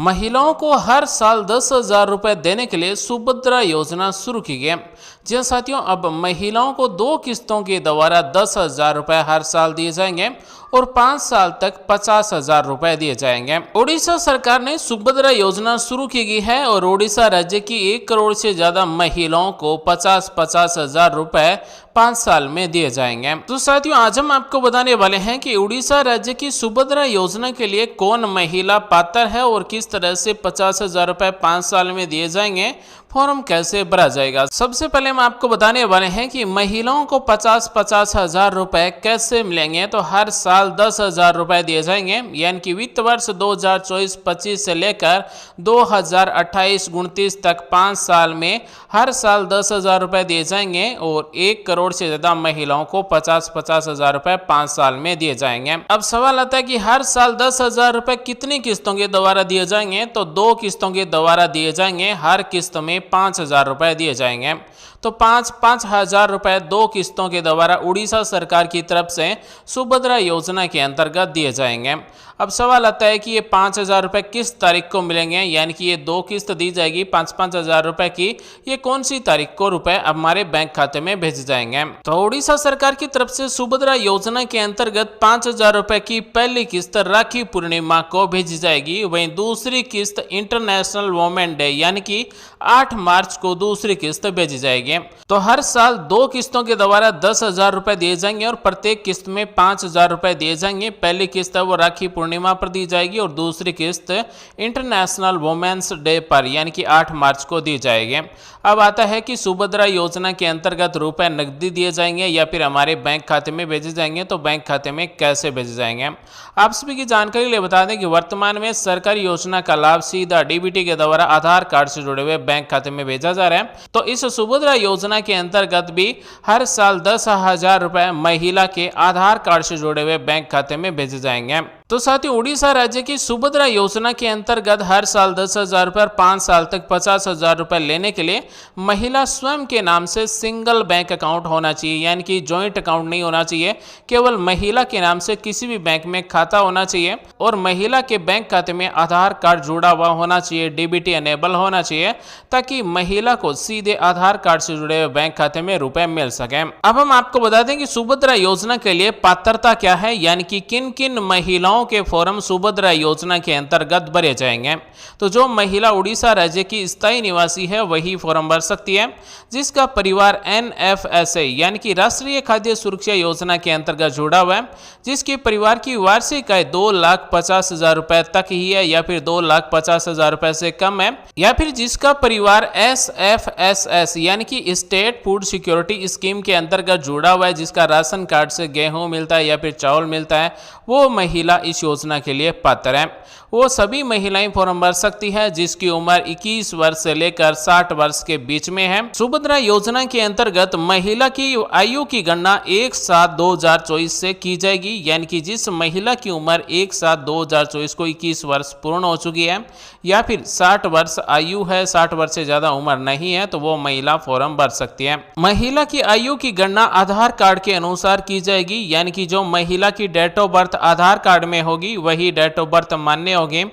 महिलाओं को हर साल 10,000 रुपये देने के लिए सुभद्रा योजना शुरू की गई। जी हाँ साथियों, अब महिलाओं को 2 किस्तों के द्वारा 10,000 रुपये हर साल दिए जाएंगे और 5 साल तक 50,000 रुपये दिए जाएंगे। उड़ीसा सरकार ने सुभद्रा योजना शुरू की गई है और उड़ीसा राज्य की 1 करोड़ से ज्यादा महिलाओं को 50,000 रुपये 5 साल में दिए जाएंगे। तो साथियों, आज हम आपको बताने वाले हैं कि उड़ीसा राज्य की सुभद्रा योजना के लिए कौन महिला पात्र है और किस तरह से 50,000 रुपये 5 साल में दिए जाएंगे, फॉर्म कैसे भरा जाएगा। सबसे पहले हम आपको बताने वाले हैं कि महिलाओं को 50,000 रुपए कैसे मिलेंगे। तो हर साल 10,000 रुपए दिए जाएंगे, यानी कि वित्त वर्ष 2024-25 से लेकर 2028-29 तक 5 साल में हर साल 10,000 रुपए दिए जाएंगे और 1 करोड़ से ज्यादा महिलाओं को 50,000 रुपए 5 साल में दिए जाएंगे। अब सवाल आता है कि हर साल 10,000 रुपए कितनी किस्तों के द्वारा दिए जाएंगे। तो 2 किस्तों के द्वारा दिए जाएंगे, हर किस्त में 5,000 रुपए दिए जाएंगे। तो 5,000 रुपए 2 किस्तों के द्वारा उड़ीसा सरकार की तरफ से सुभद्रा योजना के अंतर्गत दिए जाएंगे। अब सवाल आता है कि ये 5,000 रुपए किस तारीख को मिलेंगे, यानी कि ये 2 किस्त दी जाएगी 5,000 रुपए की, ये कौन सी तारीख को रुपए हमारे बैंक खाते में भेजे जाएंगे। तो उड़ीसा सरकार की तरफ से सुभद्रा योजना के अंतर्गत 5,000 रुपए की पहली किस्त राखी पूर्णिमा को भेजी जाएगी। वहीं दूसरी किस्त इंटरनेशनल वुमेन डे यानी कि 8 मार्च को दूसरी किस्त भेजी जाएगी। तो हर साल 2 किस्तों के द्वारा 10,000 रुपए दिए जाएंगे और प्रत्येक किस्त में 5,000 रुपए दिए जाएंगे। पहली किस्त है वो राखी पूर्णिमा पर दी जाएगी और दूसरी किस्त इंटरनेशनल वुमेन्स डे पर यानी कि 8 मार्च को दी जाएगी। अब आता है कि सुभद्रा योजना के अंतर्गत रुपए नकदी दिए जाएंगे या फिर हमारे बैंक खाते में भेजे जाएंगे। तो बैंक खाते में कैसे भेजे जाएंगे, आप सभी की जानकारी के लिए बता दें कि वर्तमान में सरकारी योजना का लाभ सीधा डीबीटी के द्वारा आधार कार्ड से जुड़े हुए बैंक खाते में भेजा जा रहा है। तो इस सुभद्रा योजना के अंतर्गत भी हर साल 10,000 रुपए महिला के आधार कार्ड से जुड़े हुए बैंक खाते में भेजे जाएंगे। तो साथियों, उड़ीसा राज्य की सुभद्रा योजना के अंतर्गत हर साल 10,000 रुपए और 5 साल तक 50,000 रुपए लेने के लिए महिला स्वयं के नाम से सिंगल बैंक अकाउंट होना चाहिए, यानी कि जॉइंट अकाउंट नहीं होना चाहिए। केवल महिला के नाम से किसी भी बैंक में खाता होना चाहिए और महिला के बैंक खाते में आधार कार्ड जुड़ा हुआ होना चाहिए, डीबीटी एनेबल होना चाहिए, ताकि महिला को सीधे आधार कार्ड से जुड़े हुए बैंक खाते में रुपए मिल सके। अब हम आपको बता दें कि सुभद्रा योजना के लिए पात्रता क्या है, यानी कि किन किन महिलाओं के फॉर्म सुभद्रा योजना के अंतर्गत भरे जाएंगे। तो जो महिला उड़ीसा राज्य की स्थायी निवासी है वही फॉर्म भर सकती है, जिसका परिवार NFSA यानी कि राष्ट्रीय खाद्य सुरक्षा योजना के अंतर्गत जुड़ा हुआ है, जिसके परिवार की वार्षिक आय 2,50,000 रुपए तक ही है या फिर 2,50,000 रुपए से कम है, या फिर जिसका परिवार SFSS यानी कि स्टेट फूड सिक्योरिटी स्कीम के अंतर्गत जुड़ा हुआ है, जिसका राशन कार्ड से गेहूं मिलता है या फिर चावल मिलता है, वो महिला इस योजना के लिए पात्र है। वो सभी महिलाएं फॉर्म भर सकती है जिसकी उम्र 21 वर्ष से लेकर 60 वर्ष के बीच में है। सुभद्रा योजना के अंतर्गत महिला की आयु की गणना 1/7/2024 से की जाएगी, यानी कि जिस महिला की उम्र 1/7/2024 को 21 वर्ष पूर्ण हो चुकी है या फिर 60 वर्ष आयु है, 60 वर्ष से ज्यादा उम्र नहीं है, तो वो महिला फॉर्म भर सकती है। महिला की आयु की गणना आधार कार्ड के अनुसार की जाएगी, यानी कि जो महिला की date of birth Aadhaar card में होगी वही डेट ऑफ बर्थ मान्य होगी।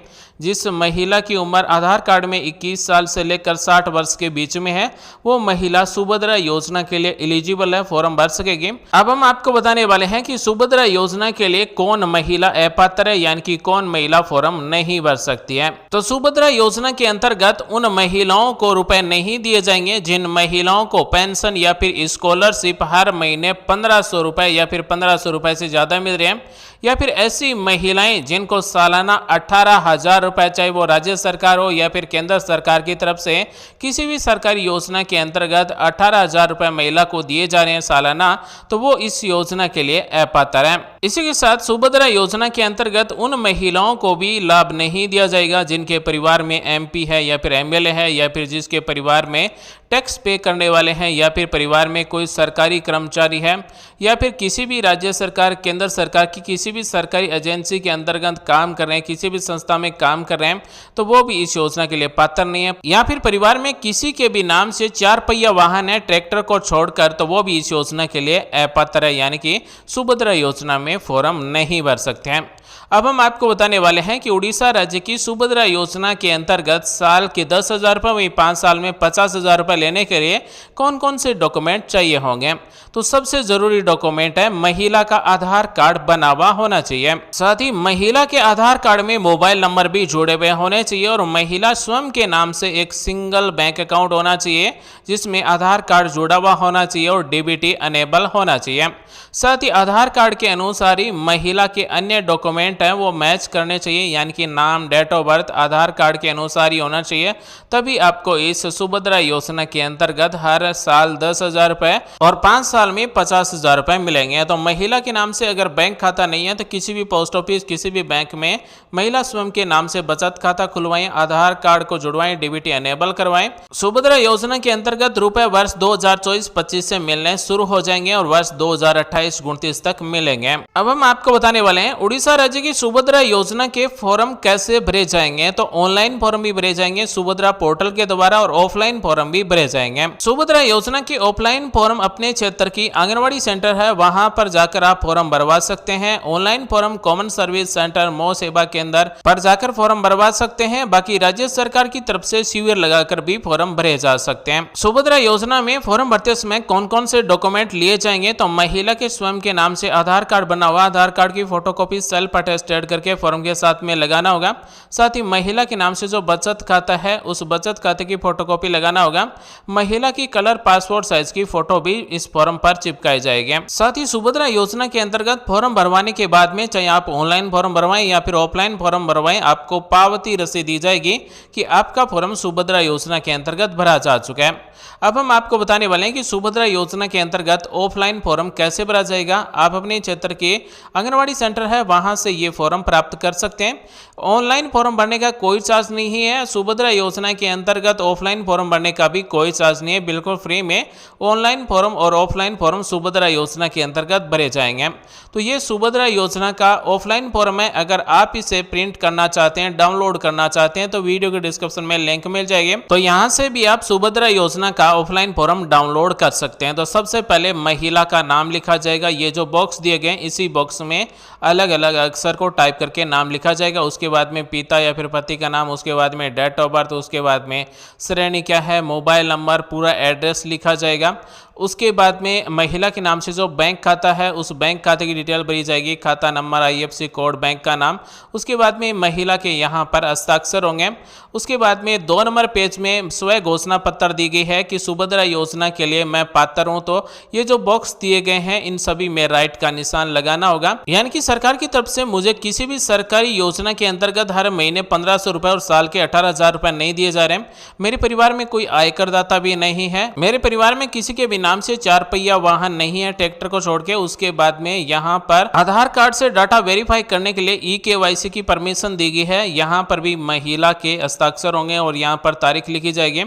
जिस महिला की उम्र आधार कार्ड में 21 साल से लेकर 60 वर्ष के बीच में है, वो महिला सुभद्रा योजना के लिए एलिजिबल है, फॉर्म भर सकेगी। अब हम आपको बताने वाले हैं कि सुभद्रा योजना के लिए कौन महिला अपात्र है, यानी कि कौन महिला फॉर्म नहीं भर सकती है। तो सुभद्रा योजना के अंतर्गत उन महिलाओं को रुपए नहीं दिए जाएंगे जिन महिलाओं को पेंशन या फिर स्कॉलरशिप हर महीने 1,500 रुपए या फिर 1,500 रुपए से ज्यादा मिल रहे हैं, या फिर ऐसी महिलाएं जिनको सालाना 18,000 रुपए, चाहे वो राज्य सरकार हो या फिर केंद्र सरकार की तरफ से किसी भी सरकारी योजना के अंतर्गत 18,000 रुपए महिला को दिए जा रहे हैं सालाना, तो वो इस योजना के लिए अपात्र है। इसी के साथ सुभद्रा योजना के अंतर्गत उन महिलाओं को भी लाभ नहीं दिया जाएगा जिनके परिवार में MP है या फिर MLA है, या फिर जिसके परिवार में टैक्स पे करने वाले हैं, या फिर परिवार में कोई सरकारी कर्मचारी है, या फिर किसी भी राज्य सरकार, केंद्र सरकार की किसी भी सरकारी एजेंसी के अंतर्गत काम कर रहे हैं, किसी भी संस्था में काम कर रहे हैं, तो वो भी इस योजना के लिए पात्र नहीं है। या फिर परिवार में किसी के भी नाम से 4 पहिया वाहन है ट्रैक्टर को छोड़कर, तो वो भी इस योजना के लिए अपात्र है, यानी कि सुभद्रा योजना में फॉर्म नहीं भर सकते हैं। अब हम आपको बताने वाले हैं कि उड़ीसा राज्य की सुभद्रा योजना के अंतर्गत साल के 10,000 रुपये वहीं 5 साल में 50,000 रुपये लेने के लिए कौन कौन से डॉक्यूमेंट चाहिए होंगे। तो सबसे जरूरी डॉक्यूमेंट है महिला का आधार कार्ड बना हुआ होना चाहिए। साथ ही महिला के आधार कार्ड में मोबाइल नंबर भी जुड़े हुए होने चाहिए और महिला स्वयं के नाम से एक सिंगल बैंक अकाउंट होना चाहिए जिसमें आधार कार्ड जुड़ा हुआ होना चाहिए और डीबीटी अनेबल होना चाहिए। साथ ही आधार कार्ड के अनुसार ही महिला के अन्य डॉक्यूमेंट हैं वो मैच करने चाहिए, यानी कि नाम, date of birth Aadhaar card के अनुसार ही होना चाहिए। तभी आपको इस सुभद्रा योजना के अंतर्गत हर साल 10,000 रुपए और 5 साल में 50,000 रुपए मिलेंगे। तो महिला के नाम से अगर बैंक खाता नहीं है तो किसी भी पोस्ट ऑफिस, किसी भी बैंक में महिला स्वयं के नाम से बचत खाता खुलवाएं, आधार कार्ड को जुड़वाएं, डीबीटी अनेबल करवाएं। सुभद्रा योजना के अंतर्गत रुपए वर्ष 2024-25 से मिलने शुरू हो जाएंगे और वर्ष 2028-29 तक मिलेंगे। अब हम आपको बताने वाले हैं उड़ीसा राज्य की सुभद्रा योजना के फॉर्म कैसे भरे जाएंगे। तो ऑनलाइन फॉर्म भी भरे जाएंगे सुभद्रा पोर्टल के द्वारा और ऑफलाइन फॉर्म भी भरे जाएंगे। सुभद्रा योजना के ऑफलाइन फॉर्म अपने क्षेत्र की आंगनबाड़ी सेंटर है वहां पर जाकर आप फॉर्म भरवा सकते हैं। Online form common service centre, मो सेवा केंद्र पर जाकर फॉर्म भरवा सकते हैं। बाकी राज्य सरकार की तरफ से शिविर लगाकर भी फॉर्म भरे जा सकते हैं। सुभद्रा योजना में फॉर्म भरते समय कौन कौन से डॉक्यूमेंट लिए जाएंगे। तो महिला के स्वयं के नाम से आधार कार्ड बना हुआ आधार कार्ड की फोटोकॉपी सेल्फ अटेस्टेड करके फॉर्म के साथ में लगाना होगा। साथ ही महिला के नाम से जो बचत खाता है उस बचत खाते की फोटोकॉपी लगाना होगा। महिला की कलर पासपोर्ट साइज की फोटो भी इस फॉर्म पर चिपकाई जाएगी। साथ ही सुभद्रा योजना के अंतर्गत फॉर्म भरवाने के बाद में चाहे आप ऑनलाइन फॉर्म भरवाएं या फिर ऑफलाइन फॉर्म भरवाएं, आपको पावती रसीद दी जाएगी कि आपका फॉर्म सुभद्रा योजना के अंतर्गत भरा जा चुका है। अब हम आपको बताने वाले हैं कि सुभद्रा योजना के अंतर्गत ऑफलाइन फॉर्म कैसे भरा जाएगा। आप अपने क्षेत्र के आंगनबाड़ी सेंटर है वहां से ये फॉर्म प्राप्त कर सकते हैं। ऑनलाइन फॉर्म भरने का कोई चार्ज नहीं है। सुभद्रा योजना के अंतर्गत ऑफलाइन फॉर्म भरने का भी कोई चार्ज नहीं है, बिल्कुल फ्री में ऑनलाइन फॉर्म और ऑफलाइन फॉर्म सुभद्रा योजना के अंतर्गत भरे जाएंगे। तो ये सुभद्रा योजना का ऑफलाइन फॉर्म है। अगर आप इसे प्रिंट करना चाहते हैं, डाउनलोड करना चाहते हैं तो वीडियो के डिस्क्रिप्शन में लिंक मिल जाएगी, तो यहाँ से भी आप सुभद्रा योजना का ऑफलाइन फॉर्म डाउनलोड कर सकते हैं। तो सबसे पहले महिला का नाम लिखा जाएगा। ये जो बॉक्स दिए गए इसी बॉक्स में अलग अलग अक्षर को टाइप करके नाम लिखा जाएगा। उसके बाद में पिता या फिर पति का नाम, उसके बाद में डेट ऑफ बर्थ, उसके बाद में श्रेणी क्या है, मोबाइल नंबर, पूरा एड्रेस लिखा जाएगा। उसके बाद में महिला के नाम से जो बैंक खाता है उस बैंक खाते की डिटेल भरी जाएगी, खाता नंबर, IFSC कोड, बैंक का नाम। उसके बाद में महिला के यहाँ पर हस्ताक्षर होंगे। उसके बाद में 2 नंबर पेज में स्व घोषणा पत्र दी गई है कि सुभद्रा योजना के लिए मैं पात्र हूँ। तो ये जो बॉक्स दिए गए हैं इन सभी में राइट का निशान लगाना होगा, यानी कि सरकार की तरफ से मुझे किसी भी सरकारी योजना के अंतर्गत हर महीने 1,500 रुपए और साल के 18,000 रुपए नहीं दिए जा रहे हैं। मेरे परिवार में कोई आयकर दाता भी नहीं है। मेरे परिवार में किसी के भी नाम से 4 पहिया वाहन नहीं है ट्रैक्टर को छोड़ के। उसके बाद में यहाँ पर आधार कार्ड से डाटा वेरीफाई करने के लिए eKYC की परमिशन दी गई है। यहाँ पर भी महिला के हस्ताक्षर होंगे और यहाँ पर तारीख लिखी जाएगी।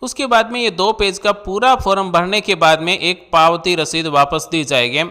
उसके बाद में ये 2 पेज का पूरा फॉर्म भरने के बाद में एक पावती रसीद वापस दी जाएगी,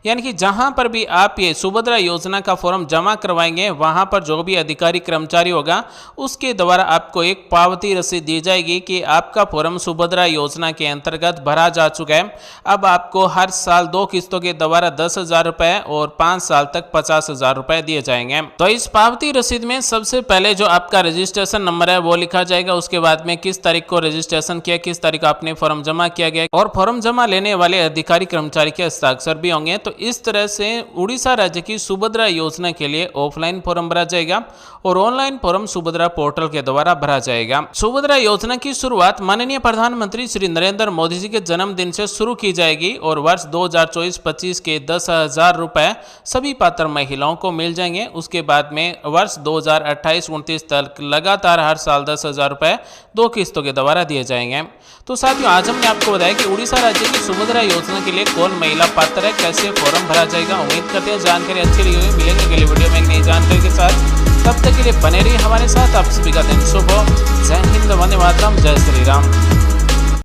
यानी कि जहां पर भी आप ये सुभद्रा योजना का फॉर्म जमा करवाएंगे वहां पर जो भी अधिकारी कर्मचारी होगा उसके द्वारा आपको एक पावती रसीद दी जाएगी कि आपका फॉर्म सुभद्रा योजना के अंतर्गत भरा जा चुका है। अब आपको हर साल 2 किस्तों के द्वारा 10,000 रुपए और 5 साल तक 50,000 रुपए दिए जाएंगे। तो इस पावती रसीद में सबसे पहले जो आपका रजिस्ट्रेशन नंबर है वो लिखा जाएगा। उसके बाद में किस तारीख को रजिस्ट्रेशन किया, किस तारीख को आपने फॉर्म जमा किया गया और फॉर्म जमा लेने वाले अधिकारी कर्मचारी के हस्ताक्षर भी होंगे। तो इस तरह से उड़ीसा राज्य की सुभद्रा योजना के लिए ऑफलाइन फॉर्म भरा जाएगा और ऑनलाइन फॉर्म सुभद्रा पोर्टल के द्वारा भरा जाएगा। सुभद्रा योजना की शुरुआत माननीय प्रधानमंत्री श्री नरेंद्र मोदी जी के जन्मदिन से शुरू की जाएगी और वर्ष 2024-25 के 10,000 रुपए सभी पात्र महिलाओं को मिल जाएंगे। उसके बाद में वर्ष 2028-29 तक लगातार हर साल 10,000 रुपए 2 किस्तों के द्वारा दिए जाएंगे। तो साथियों, आज हमने आपको बताया कि उड़ीसा राज्य की सुभद्रा योजना के लिए कौन महिला पात्र है, कैसे फॉर्म भरा जाएगा। उम्मीद करते हैं जानकारी अच्छी लगी होगी। मिलेंगे अगले वीडियो में एक नई जानकारी के साथ। तब तक के लिए बने रहिए हमारे साथ। आप सभी का दिन शुभ हो। जय हिंद, वंदे मातरम, जय श्री राम।